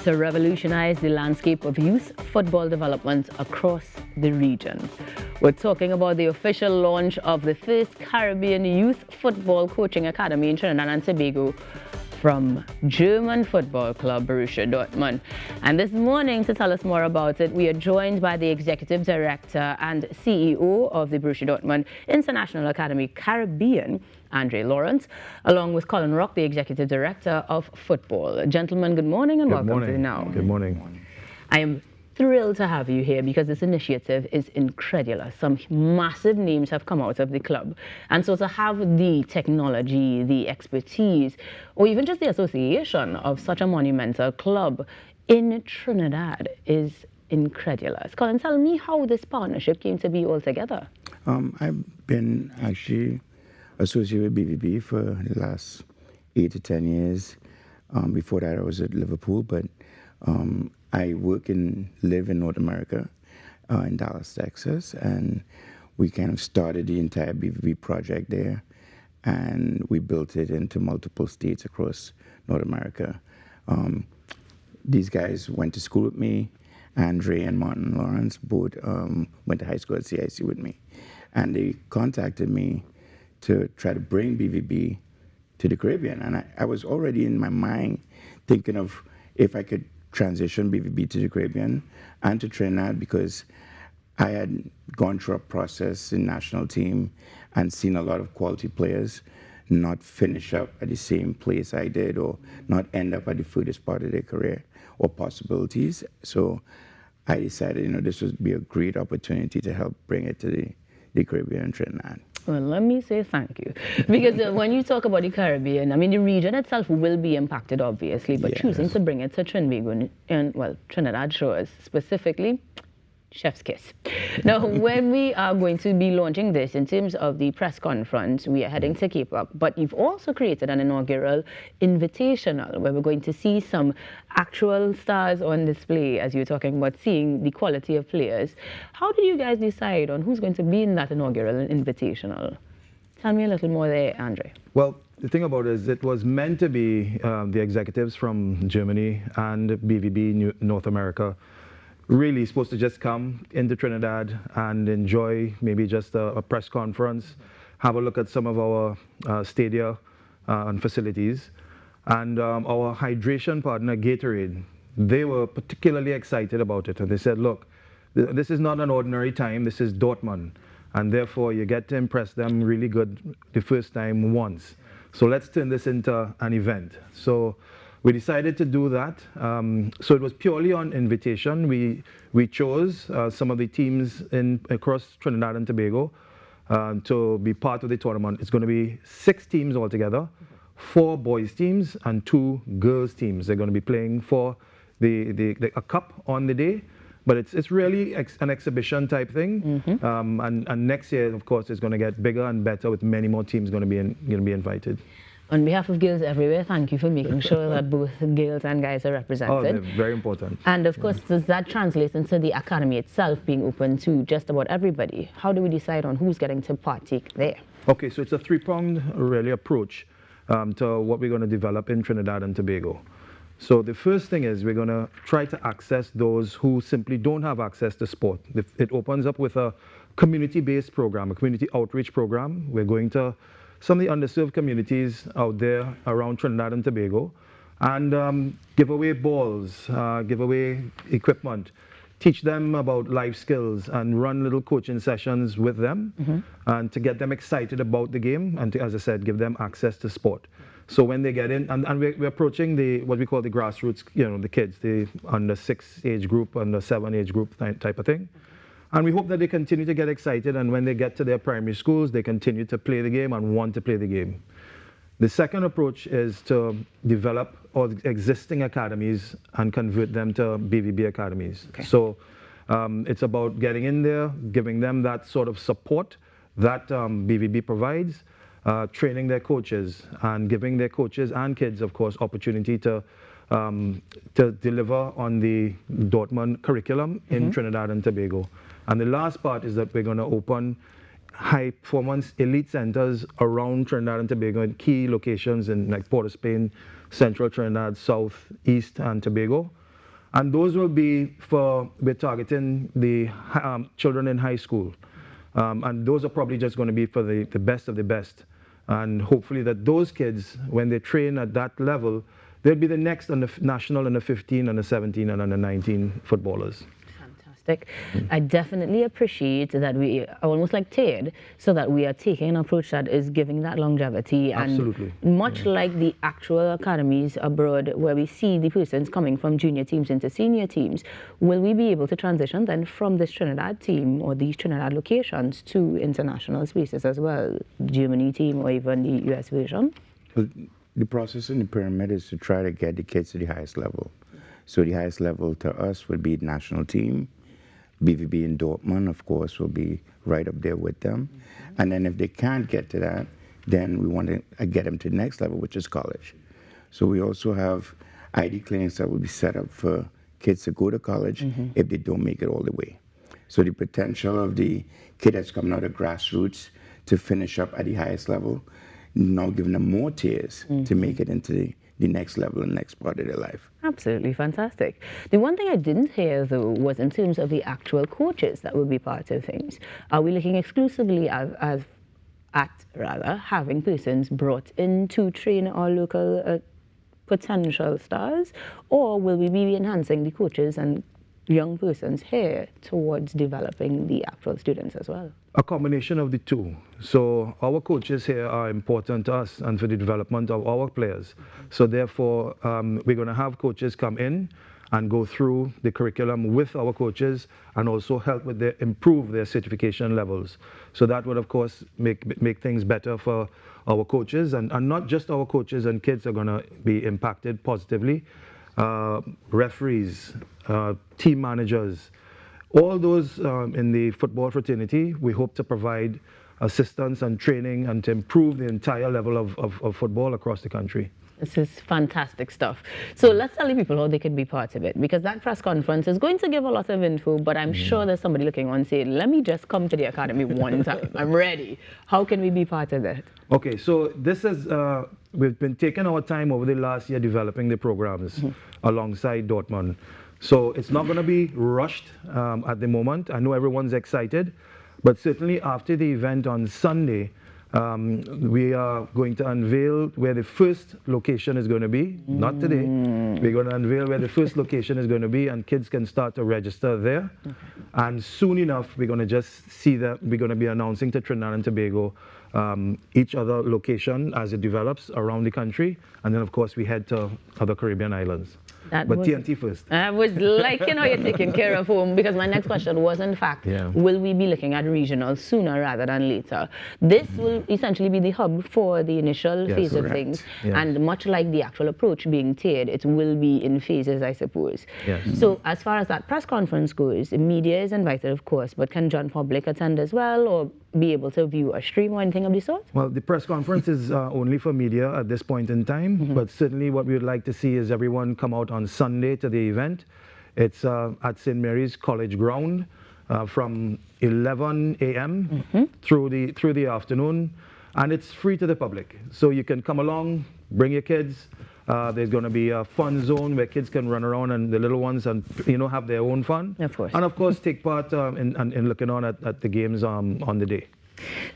to revolutionize the landscape of youth football development across the region. We're talking about the official launch of the first Caribbean Youth Football Coaching Academy in Trinidad and Tobago from German football club Borussia Dortmund. And this morning, to tell us more about it, we are joined by the Executive Director and CEO of the Borussia Dortmund International Academy Caribbean, Andre Lawrence, along with Colin Rocke, the Executive Director of Football. Gentlemen, good morning and welcome to Now. Good morning. I am thrilled to have you here because this initiative is incredible. Some massive names have come out of the club. And so to have the technology, the expertise, or even just the association of such a monumental club in Trinidad is incrediulous. Colin, tell me how this partnership came to be altogether. I've been actually associated with BVB for the last 8 to 10 years. Before that, I was at Liverpool, but I work and live in North America, in Dallas, Texas, and we kind of started the entire BVB project there, and we built it into multiple states across North America. These guys went to school with me. Andre and Martin Lawrence both went to high school at CIC with me, and they contacted me to try to bring BVB to the Caribbean. And I was already in my mind thinking of if I could transition BVB to the Caribbean and to Trinidad, because I had gone through a process in national team and seen a lot of quality players not finish up at the same place I did, or not end up at the furthest part of their career or possibilities. So I decided, this would be a great opportunity to help bring it to the Caribbean and Trinidad. Well, let me say thank you. Because when you talk about the Caribbean, I mean, the region itself will be impacted, obviously, but choosing to bring it to Trinidad and, well, Trinidad shores specifically, chef's kiss. Now, when we are going to be launching this in terms of the press conference, we are heading to Cape Rock, but you've also created an inaugural invitational where we're going to see some actual stars on display, as you're talking about seeing the quality of players. How did you guys decide on who's going to be in that inaugural invitational? Tell me a little more there, Andre. Well, the thing about it is it was meant to be the executives from Germany and BVB North America really supposed to just come into Trinidad and enjoy maybe just a press conference, have a look at some of our stadia and facilities. And our hydration partner, Gatorade, they were particularly excited about it. And they said, look, this is not an ordinary time, this is Dortmund. And therefore, you get to impress them really good the first time once. So let's turn this into an event. So we decided to do that. So it was purely on invitation. We chose some of the teams across Trinidad and Tobago to be part of the tournament. It's going to be 6 teams altogether, 4 boys teams and 2 girls teams. They're going to be playing for a cup on the day, but it's really an exhibition type thing. And next year, of course, it's going to get bigger and better with many more teams going to be invited. On behalf of girls everywhere, thank you for making sure that both girls and guys are represented. Oh, they're very important. And of course, does that translate into the academy itself being open to just about everybody? How do we decide on who's getting to partake there? Okay, so it's a 3-pronged really approach to what we're going to develop in Trinidad and Tobago. So the first thing is we're going to try to access those who simply don't have access to sport. It opens up with a community-based program, a community outreach program. We're going to some of the underserved communities out there around Trinidad and Tobago and give away balls, give away equipment, teach them about life skills and run little coaching sessions with them and to get them excited about the game and to, as I said, give them access to sport. So when they get in, and we're approaching what we call the grassroots, the kids, the under 6 age group, under 7 age group type of thing. And we hope that they continue to get excited, and when they get to their primary schools, they continue to play the game and want to play the game. The second approach is to develop our existing academies and convert them to BVB academies. Okay. So it's about getting in there, giving them that sort of support that BVB provides, training their coaches, and giving their coaches and kids, of course, opportunity to deliver on the Dortmund curriculum in Trinidad and Tobago. And the last part is that we're going to open high-performance elite centers around Trinidad and Tobago in key locations in like Port of Spain, Central Trinidad, South, East, and Tobago. And those will be we're targeting the children in high school. And those are probably just going to be for the best of the best. And hopefully that those kids, when they train at that level, they'll be the next on the national under 15, under 17, and under 19 footballers. Fantastic. I definitely appreciate that we are almost like tiered, so that we are taking an approach that is giving that longevity. Absolutely. And much like the actual academies abroad, where we see the persons coming from junior teams into senior teams, will we be able to transition then from this Trinidad team or these Trinidad locations to international spaces as well, Germany team or even the US version? Well, the process in the pyramid is to try to get the kids to the highest level. So the highest level to us would be the national team. BVB in Dortmund, of course, will be right up there with them. And then if they can't get to that, then we want to get them to the next level, which is college. So we also have ID clinics that will be set up for kids to go to college if they don't make it all the way. So the potential of the kid that's coming out of grassroots to finish up at the highest level, now giving them more tiers to make it into the next level and next part of their life. Absolutely fantastic. The one thing I didn't hear, though, was in terms of the actual coaches that will be part of things. Are we looking exclusively at having persons brought in to train our local potential stars, or will we be enhancing the coaches and young persons here towards developing the actual students as well? A combination of the two. So our coaches here are important to us and for the development of our players. So therefore, we're going to have coaches come in and go through the curriculum with our coaches and also help with improve their certification levels. So that would, of course, make things better for our coaches, and not just our coaches, and kids are going to be impacted positively. Referees, team managers, all those in the football fraternity, we hope to provide assistance and training and to improve the entire level of football across the country. This is fantastic stuff. So let's tell the people how they can be part of it, because that press conference is going to give a lot of info, but I'm sure there's somebody looking on saying, let me just come to the academy one time. I'm ready. How can we be part of it? Okay, so this is, we've been taking our time over the last year developing the programs alongside Dortmund. So it's not going to be rushed at the moment. I know everyone's excited, but certainly after the event on Sunday, we are going to unveil where the first location is going to be. Not today. We're going to unveil where the first location is going to be, and kids can start to register there. And soon enough, we're going to just see that we're going to be announcing to Trinidad and Tobago each other location as it develops around the country. And then, of course, we head to other Caribbean islands. But TNT first. I was liking how you're taking care of home, because my next question was, in fact, will we be looking at regional sooner rather than later? This will essentially be the hub for the initial phase of things. And much like the actual approach being tiered, it will be in phases, I suppose. So as far as that press conference goes, the media is invited, of course, but can John public attend as well, or be able to view a stream or anything of the sort? Well, the press conference is only for media at this point in time, but certainly what we would like to see is everyone come out on Sunday to the event. It's at St. Mary's College Ground from 11 a.m. through the afternoon, and it's free to the public. So you can come along, bring your kids. There's going to be a fun zone where kids can run around, and the little ones, and have their own fun. Of course. And of course, take part in looking on at the games on the day.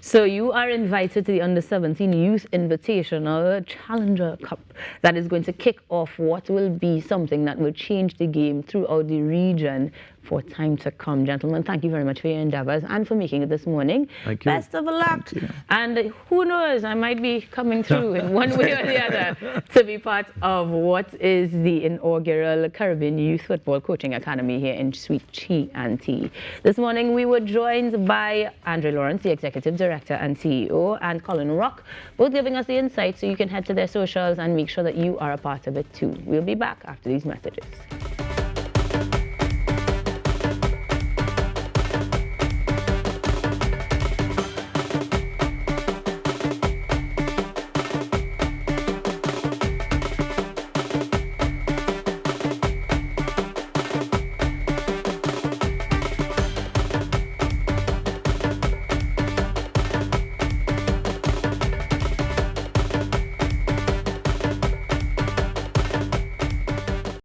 So you are invited to the Under-17 Youth Invitational Challenger Cup that is going to kick off what will be something that will change the game throughout the region for time to come. Gentlemen, thank you very much for your endeavors and for making it this morning. Thank you. Best of luck. And who knows, I might be coming through in one way or the other to be part of what is the inaugural Caribbean Youth Football Coaching Academy here in Sweet T&T. This morning we were joined by Andre Lawrence, the Executive Director and CEO, and Colin Rocke, both giving us the insight, so you can head to their socials and make sure that you are a part of it too. We'll be back after these messages.